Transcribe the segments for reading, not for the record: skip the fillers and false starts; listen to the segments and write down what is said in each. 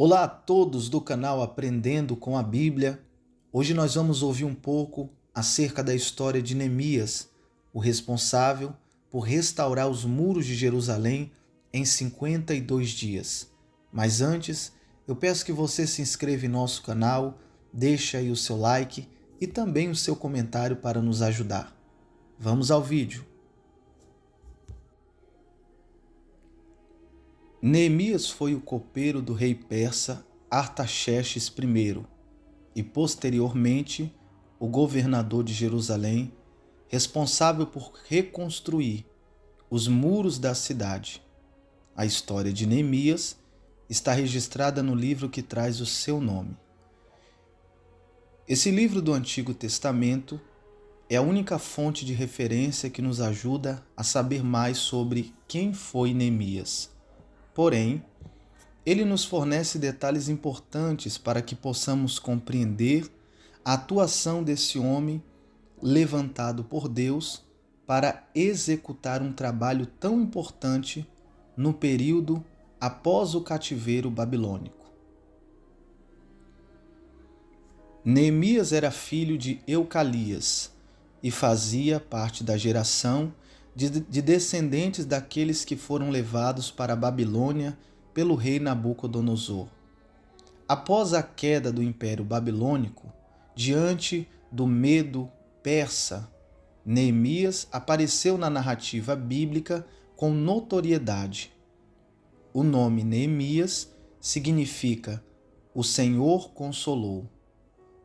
Olá a todos do canal Aprendendo com a Bíblia. Hoje nós vamos ouvir um pouco acerca da história de Neemias, o responsável por restaurar os muros de Jerusalém em 52 dias. Mas antes, eu peço que você se inscreva em nosso canal, deixe aí o seu like e também o seu comentário para nos ajudar. Vamos ao vídeo. Neemias foi o copeiro do rei persa Artaxerxes I e, posteriormente, o governador de Jerusalém, responsável por reconstruir os muros da cidade. A história de Neemias está registrada no livro que traz o seu nome. Esse livro do Antigo Testamento é a única fonte de referência que nos ajuda a saber mais sobre quem foi Neemias. Porém, ele nos fornece detalhes importantes para que possamos compreender a atuação desse homem levantado por Deus para executar um trabalho tão importante no período após o cativeiro babilônico. Neemias era filho de Eucalias e fazia parte da geração de descendentes daqueles que foram levados para a Babilônia pelo rei Nabucodonosor. Após a queda do Império Babilônico, diante do medo persa, Neemias apareceu na narrativa bíblica com notoriedade. O nome Neemias significa "o Senhor consolou".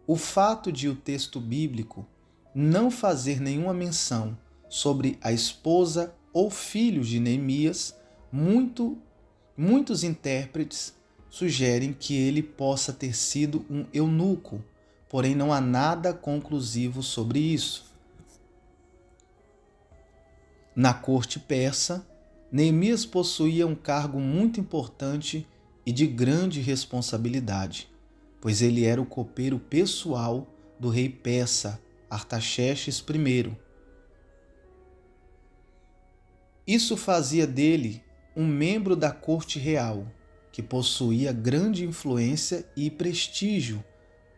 O fato de o texto bíblico não fazer nenhuma menção sobre a esposa ou filhos de Neemias, muitos intérpretes sugerem que ele possa ter sido um eunuco, porém não há nada conclusivo sobre isso. Na corte persa, Neemias possuía um cargo muito importante e de grande responsabilidade, pois ele era o copeiro pessoal do rei persa Artaxerxes I. Isso fazia dele um membro da corte real, que possuía grande influência e prestígio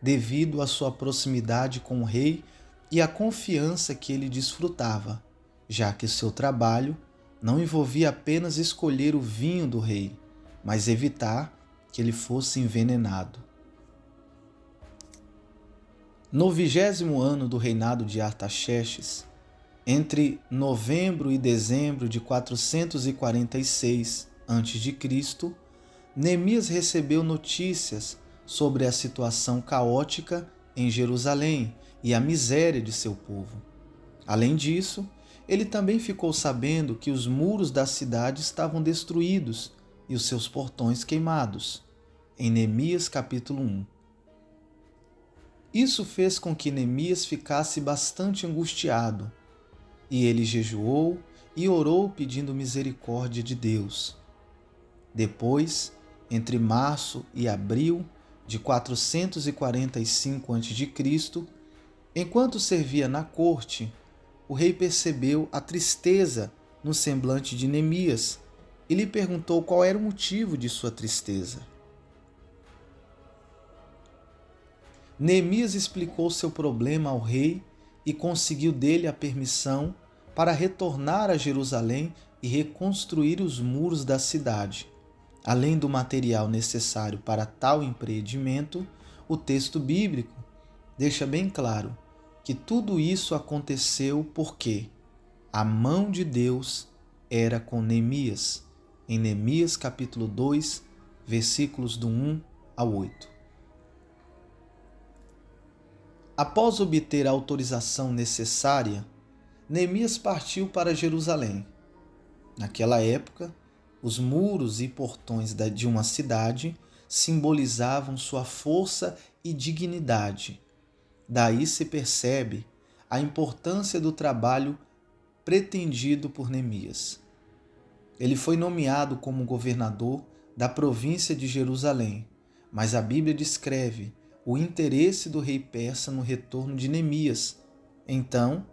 devido à sua proximidade com o rei e à confiança que ele desfrutava, já que seu trabalho não envolvia apenas escolher o vinho do rei, mas evitar que ele fosse envenenado. No 20º ano do reinado de Artaxerxes, entre novembro e dezembro de 446 a.C., Neemias recebeu notícias sobre a situação caótica em Jerusalém e a miséria de seu povo. Além disso, ele também ficou sabendo que os muros da cidade estavam destruídos e os seus portões queimados, em Neemias capítulo 1. Isso fez com que Neemias ficasse bastante angustiado, e ele jejuou e orou pedindo misericórdia de Deus. Depois, entre março e abril de 445 a.C., enquanto servia na corte, o rei percebeu a tristeza no semblante de Neemias e lhe perguntou qual era o motivo de sua tristeza. Neemias explicou seu problema ao rei e conseguiu dele a permissão para retornar a Jerusalém e reconstruir os muros da cidade. Além do material necessário para tal empreendimento, o texto bíblico deixa bem claro que tudo isso aconteceu porque a mão de Deus era com Neemias, em Neemias capítulo 2, versículos do 1 ao 8. Após obter a autorização necessária, Neemias partiu para Jerusalém. Naquela época, os muros e portões de uma cidade simbolizavam sua força e dignidade. Daí se percebe a importância do trabalho pretendido por Neemias. Ele foi nomeado como governador da província de Jerusalém, mas a Bíblia descreve o interesse do rei persa no retorno de Neemias. Então,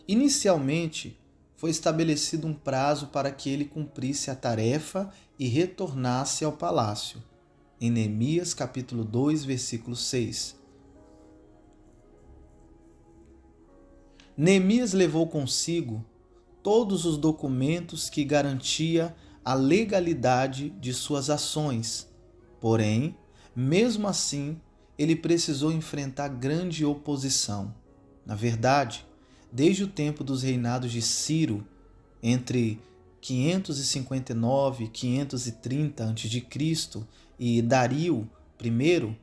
inicialmente, foi estabelecido um prazo para que ele cumprisse a tarefa e retornasse ao palácio. em Neemias capítulo 2, versículo 6. Neemias levou consigo todos os documentos que garantia a legalidade de suas ações. Porém, mesmo assim, ele precisou enfrentar grande oposição. Na verdade, desde o tempo dos reinados de Ciro, entre 559 e 530 a.C., e Dario I,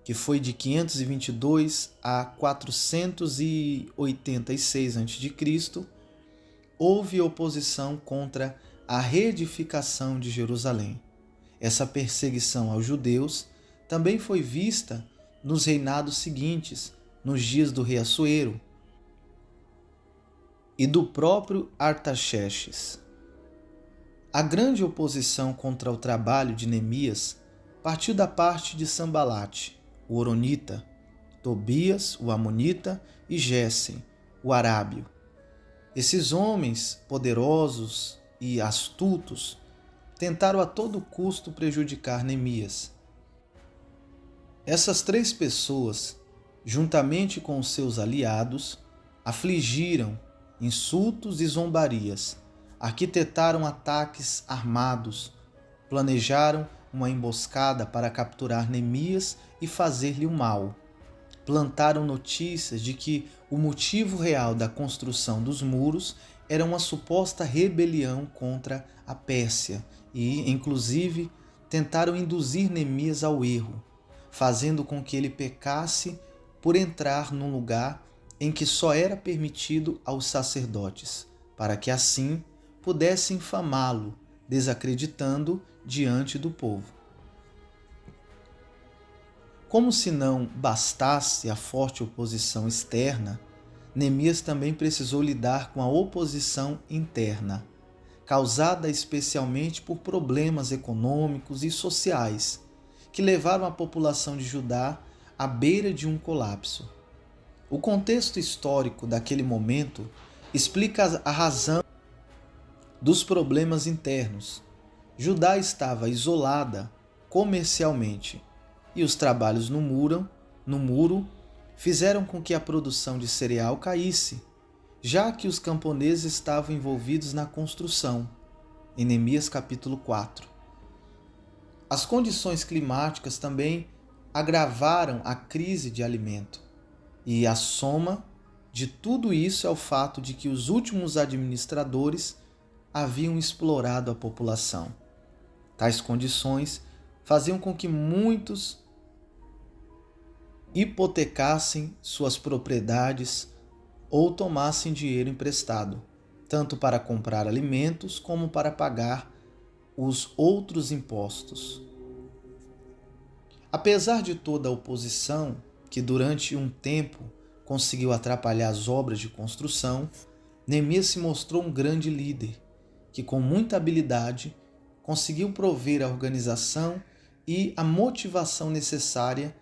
que foi de 522 a 486 a.C., houve oposição contra a reedificação de Jerusalém. Essa perseguição aos judeus também foi vista nos reinados seguintes, nos dias do rei Assuero e do próprio Artaxerxes. A grande oposição contra o trabalho de Neemias partiu da parte de Sanbalate, o Horonita, Tobias, o Amonita, e Gésem, o Arábio. Esses homens poderosos e astutos tentaram a todo custo prejudicar Neemias. Essas três pessoas, juntamente com os seus aliados, afligiram insultos e zombarias, arquitetaram ataques armados, planejaram uma emboscada para capturar Neemias e fazer-lhe o mal. Plantaram notícias de que o motivo real da construção dos muros era uma suposta rebelião contra a Pérsia e, inclusive, tentaram induzir Neemias ao erro, fazendo com que ele pecasse por entrar num lugar em que só era permitido aos sacerdotes, para que assim pudessem infamá-lo, desacreditando diante do povo. Como se não bastasse a forte oposição externa, Neemias também precisou lidar com a oposição interna, causada especialmente por problemas econômicos e sociais, que levaram a população de Judá à beira de um colapso. O contexto histórico daquele momento explica a razão dos problemas internos. Judá estava isolada comercialmente e os trabalhos no muro fizeram com que a produção de cereal caísse, já que os camponeses estavam envolvidos na construção, em Neemias capítulo 4. As condições climáticas também agravaram a crise de alimento, e a soma de tudo isso é o fato de que os últimos administradores haviam explorado a população. Tais condições faziam com que muitos hipotecassem suas propriedades ou tomassem dinheiro emprestado, tanto para comprar alimentos como para pagar os outros impostos. Apesar de toda a oposição, que durante um tempo conseguiu atrapalhar as obras de construção, Neemias se mostrou um grande líder, que com muita habilidade conseguiu prover a organização e a motivação necessária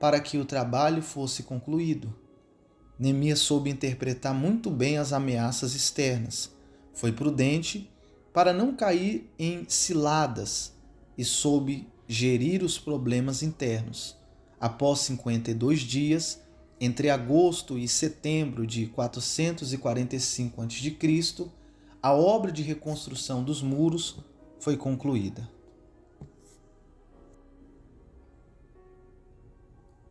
para que o trabalho fosse concluído. Neemias soube interpretar muito bem as ameaças externas, foi prudente para não cair em ciladas e soube gerir os problemas internos. Após 52 dias, entre agosto e setembro de 445 a.C., a obra de reconstrução dos muros foi concluída.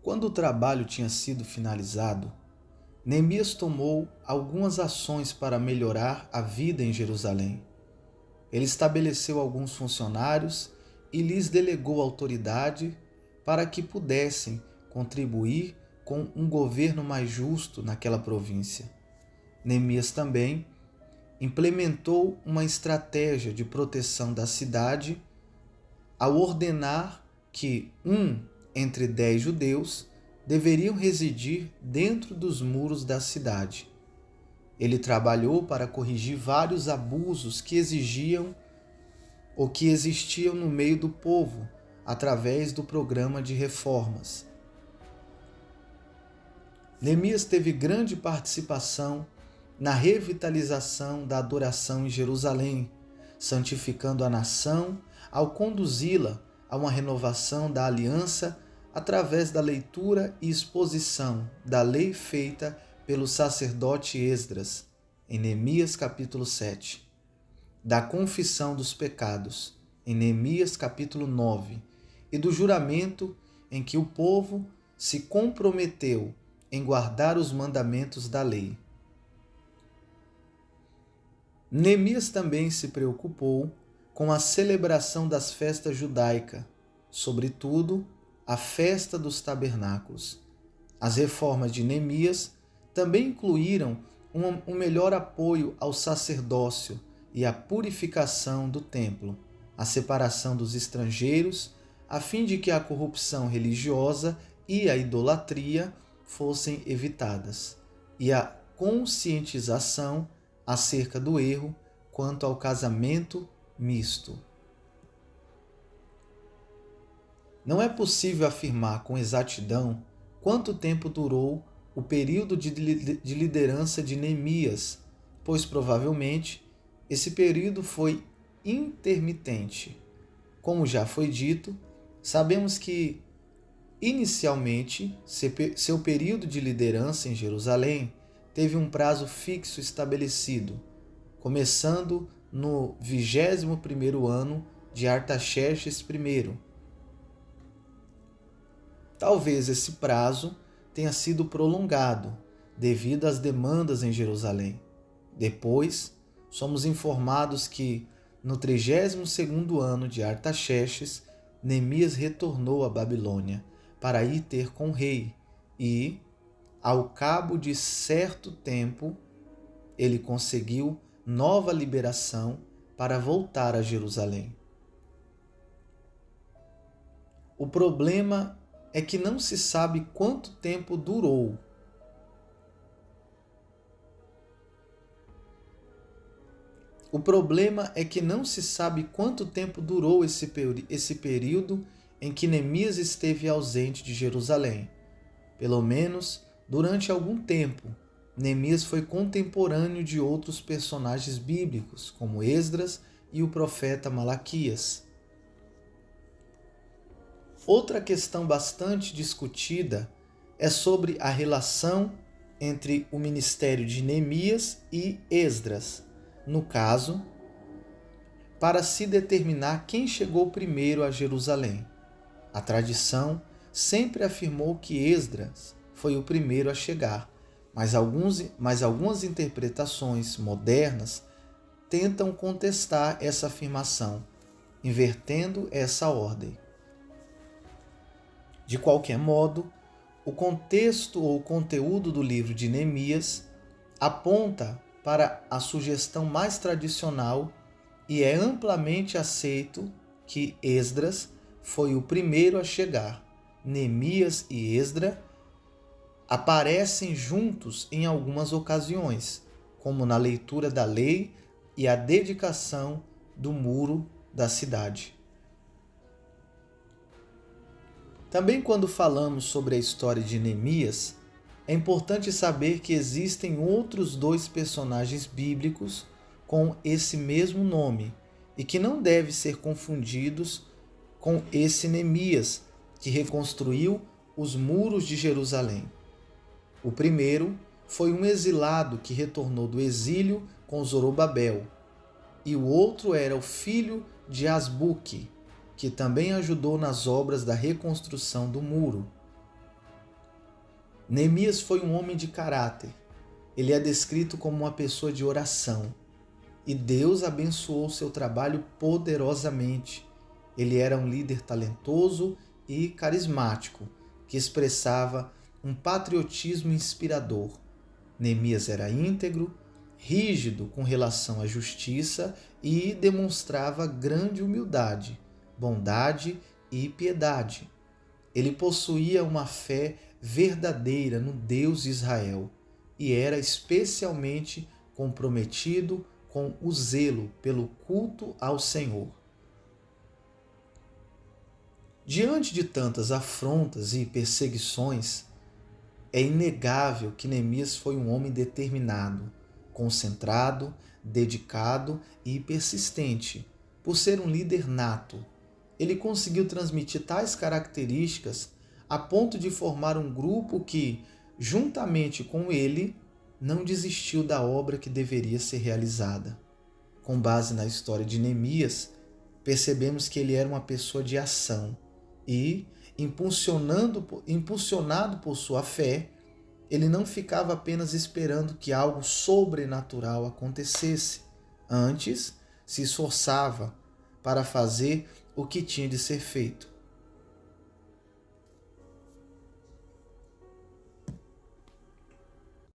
Quando o trabalho tinha sido finalizado, Neemias tomou algumas ações para melhorar a vida em Jerusalém. Ele estabeleceu alguns funcionários e lhes delegou autoridade para que pudessem contribuir com um governo mais justo naquela província. Neemias também implementou uma estratégia de proteção da cidade ao ordenar que entre 10 judeus deveriam residir dentro dos muros da cidade. Ele trabalhou para corrigir vários abusos que existiam no meio do povo através do programa de reformas. Neemias teve grande participação na revitalização da adoração em Jerusalém, santificando a nação ao conduzi-la a uma renovação da aliança através da leitura e exposição da lei feita pelo sacerdote Esdras, em Neemias capítulo 7, da confissão dos pecados, em Neemias capítulo 9, e do juramento em que o povo se comprometeu em guardar os mandamentos da lei. Neemias também se preocupou com a celebração das festas judaicas, sobretudo a festa dos tabernáculos. As reformas de Neemias também incluíram um melhor apoio ao sacerdócio e à purificação do templo, a separação dos estrangeiros, a fim de que a corrupção religiosa e a idolatria fossem evitadas, e a conscientização acerca do erro quanto ao casamento misto. Não é possível afirmar com exatidão quanto tempo durou o período de liderança de Neemias, pois provavelmente esse período foi intermitente. Como já foi dito, sabemos que inicialmente seu período de liderança em Jerusalém teve um prazo fixo estabelecido, começando no 21º ano de Artaxerxes I. Talvez esse prazo tenha sido prolongado devido às demandas em Jerusalém. Depois, somos informados que, no 32º ano de Artaxerxes, Neemias retornou à Babilônia para ir ter com o rei e, ao cabo de certo tempo, ele conseguiu nova liberação para voltar a Jerusalém. O problema é que não se sabe quanto tempo durou. O problema é que não se sabe quanto tempo durou esse período em que Neemias esteve ausente de Jerusalém. Pelo menos durante algum tempo, Neemias foi contemporâneo de outros personagens bíblicos, como Esdras e o profeta Malaquias. Outra questão bastante discutida é sobre a relação entre o ministério de Neemias e Esdras, no caso, para se determinar quem chegou primeiro a Jerusalém. A tradição sempre afirmou que Esdras foi o primeiro a chegar, mas algumas interpretações modernas tentam contestar essa afirmação, invertendo essa ordem. De qualquer modo, o contexto ou conteúdo do livro de Neemias aponta para a sugestão mais tradicional e é amplamente aceito que Esdras foi o primeiro a chegar. Neemias e Esdras aparecem juntos em algumas ocasiões, como na leitura da lei e a dedicação do muro da cidade. Também quando falamos sobre a história de Neemias, é importante saber que existem outros dois personagens bíblicos com esse mesmo nome e que não devem ser confundidos com esse Neemias que reconstruiu os muros de Jerusalém. O primeiro foi um exilado que retornou do exílio com Zorobabel, e o outro era o filho de Asbuque, que também ajudou nas obras da reconstrução do muro. Neemias foi um homem de caráter. Ele é descrito como uma pessoa de oração, e Deus abençoou seu trabalho poderosamente. Ele era um líder talentoso e carismático, que expressava um patriotismo inspirador. Neemias era íntegro, rígido com relação à justiça e demonstrava grande humildade, bondade e piedade. Ele possuía uma fé verdadeira no Deus de Israel e era especialmente comprometido com o zelo pelo culto ao Senhor. Diante de tantas afrontas e perseguições, é inegável que Neemias foi um homem determinado, concentrado, dedicado e persistente, por ser um líder nato. ele conseguiu transmitir tais características a ponto de formar um grupo que, juntamente com ele, não desistiu da obra que deveria ser realizada. Com base na história de Neemias, percebemos que ele era uma pessoa de ação e, impulsionado por sua fé, ele não ficava apenas esperando que algo sobrenatural acontecesse. Antes, se esforçava para fazer o que tinha de ser feito.